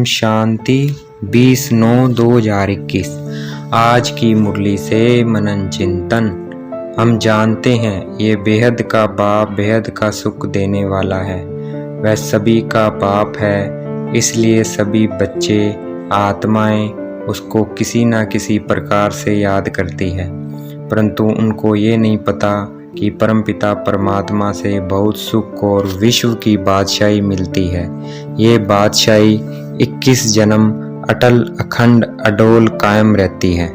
शांति 20/9/2021। आज की मुरली से मनन चिंतन। हम जानते हैं ये बेहद का बाप बेहद का सुख देने वाला है। वह सभी का बाप है, इसलिए सभी बच्चे आत्माएं उसको किसी न किसी प्रकार से याद करती है, परंतु उनको ये नहीं पता कि परमपिता परमात्मा से बहुत सुख और विश्व की बादशाही मिलती है। ये बादशाही 21 जन्म अटल अखंड अडोल कायम रहती है।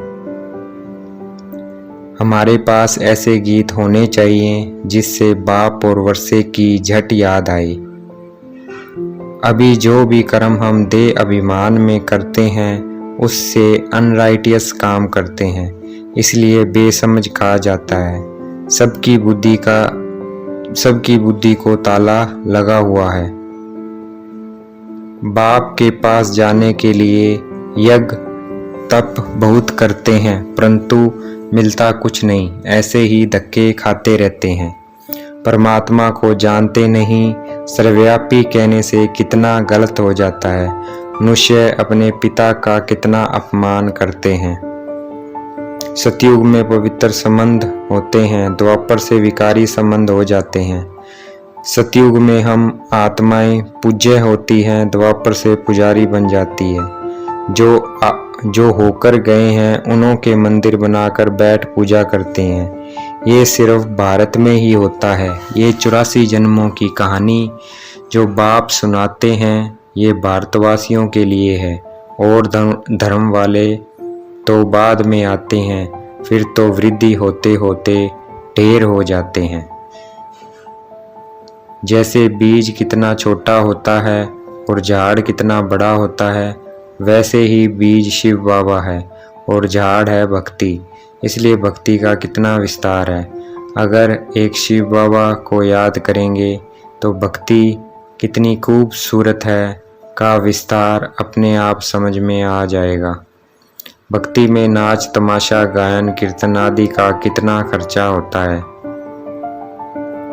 हमारे पास ऐसे गीत होने चाहिए जिससे बाप और वर्षे की झट याद आए। अभी जो भी कर्म हम देह अभिमान में करते हैं उससे अनराइटियस काम करते हैं, इसलिए बेसमझ कहा जाता है। सबकी बुद्धि को ताला लगा हुआ है। बाप के पास जाने के लिए यज्ञ तप बहुत करते हैं, परंतु मिलता कुछ नहीं, ऐसे ही धक्के खाते रहते हैं। परमात्मा को जानते नहीं, सर्वव्यापी कहने से कितना गलत हो जाता है। मनुष्य अपने पिता का कितना अपमान करते हैं। सतयुग में पवित्र संबंध होते हैं, द्वापर से विकारी संबंध हो जाते हैं। सतयुग में हम आत्माएं पूज्य होती हैं, द्वापर से पुजारी बन जाती है। जो होकर गए हैं उन्हों के मंदिर बनाकर बैठ पूजा करते हैं। ये सिर्फ भारत में ही होता है। ये 84 जन्मों की कहानी जो बाप सुनाते हैं ये भारतवासियों के लिए है, और धर्म वाले तो बाद में आते हैं, फिर तो वृद्धि होते होते ढेर हो जाते हैं। जैसे बीज कितना छोटा होता है और झाड़ कितना बड़ा होता है, वैसे ही बीज शिव बाबा है और झाड़ है भक्ति, इसलिए भक्ति का कितना विस्तार है। अगर एक शिव बाबा को याद करेंगे तो भक्ति कितनी खूबसूरत है का विस्तार अपने आप समझ में आ जाएगा। भक्ति में नाच तमाशा गायन कीर्तन आदि का कितना खर्चा होता है।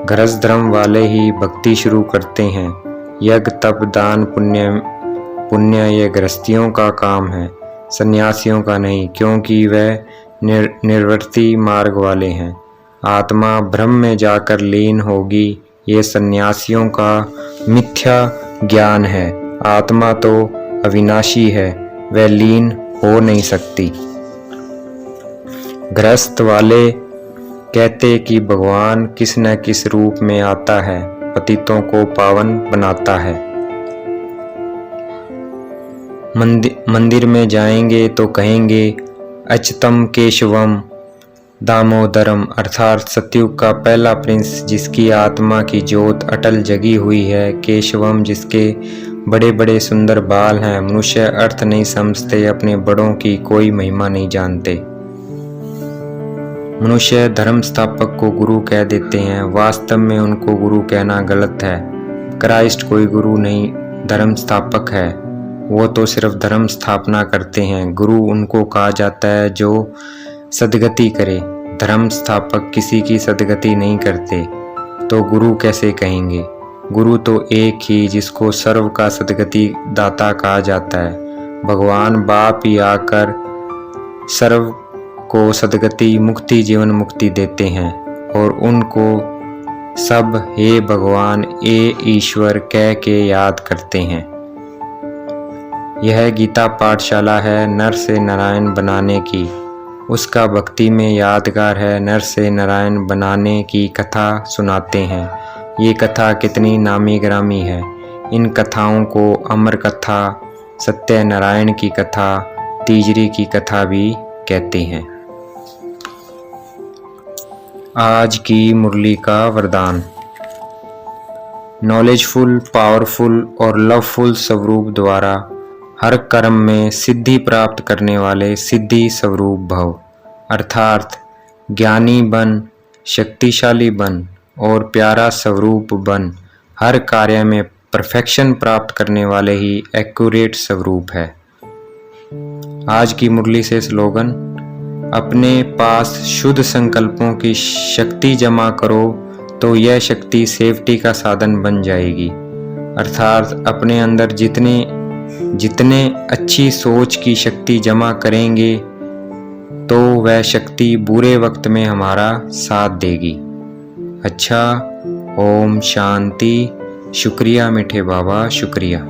गृहस्थ धर्म वाले ही भक्ति शुरू करते हैं। यज्ञ तप दान पुण्य ये गृहस्थियों का काम है, सन्यासियों का नहीं, क्योंकि वह निर्वर्ती मार्ग वाले हैं। आत्मा ब्रह्म में जाकर लीन होगी, ये सन्यासियों का मिथ्या ज्ञान है। आत्मा तो अविनाशी है, वह लीन हो नहीं सकती। गृहस्थ वाले कहते कि भगवान किस न किस रूप में आता है, पतितों को पावन बनाता है। मंदिर में जाएंगे तो कहेंगे अच्युतम केशवम दामोदरम, अर्थात सतयुग का पहला प्रिंस जिसकी आत्मा की ज्योत अटल जगी हुई है, केशवम जिसके बड़े बड़े सुंदर बाल हैं। मनुष्य अर्थ नहीं समझते, अपने बड़ों की कोई महिमा नहीं जानते। मनुष्य धर्म स्थापक को गुरु कह देते हैं, वास्तव में उनको गुरु कहना गलत है। क्राइस्ट कोई गुरु नहीं, धर्म स्थापक है। वो तो सिर्फ धर्म स्थापना करते हैं। गुरु उनको कहा जाता है जो सदगति करे। धर्म स्थापक किसी की सदगति नहीं करते, तो गुरु कैसे कहेंगे? गुरु तो एक ही जिसको सर्व का सदगति दाता कहा जाता है। भगवान बाप ही आकर सर्व को सदगति मुक्ति जीवन मुक्ति देते हैं, और उनको सब हे भगवान ए ईश्वर कह के याद करते हैं। यह गीता पाठशाला है नर से नारायण बनाने की। उसका भक्ति में यादगार है, नर से नारायण बनाने की कथा सुनाते हैं। ये कथा कितनी नामी ग्रामी है। इन कथाओं को अमर कथा, सत्यनारायण की कथा, तीजरी की कथा भी कहते हैं। आज की मुरली का वरदान। नॉलेजफुल, पावरफुल और लवफुल स्वरूप द्वारा हर कर्म में सिद्धि प्राप्त करने वाले सिद्धि स्वरूप भव, अर्थात ज्ञानी बन, शक्तिशाली बन और प्यारा स्वरूप बन। हर कार्य में परफेक्शन प्राप्त करने वाले ही एक्यूरेट स्वरूप है। आज की मुरली से स्लोगन। अपने पास शुद्ध संकल्पों की शक्ति जमा करो तो यह शक्ति सेफ्टी का साधन बन जाएगी। अर्थात अपने अंदर जितने जितने अच्छी सोच की शक्ति जमा करेंगे तो वह शक्ति बुरे वक्त में हमारा साथ देगी। अच्छा, ओम शांति। शुक्रिया मीठे बाबा, शुक्रिया।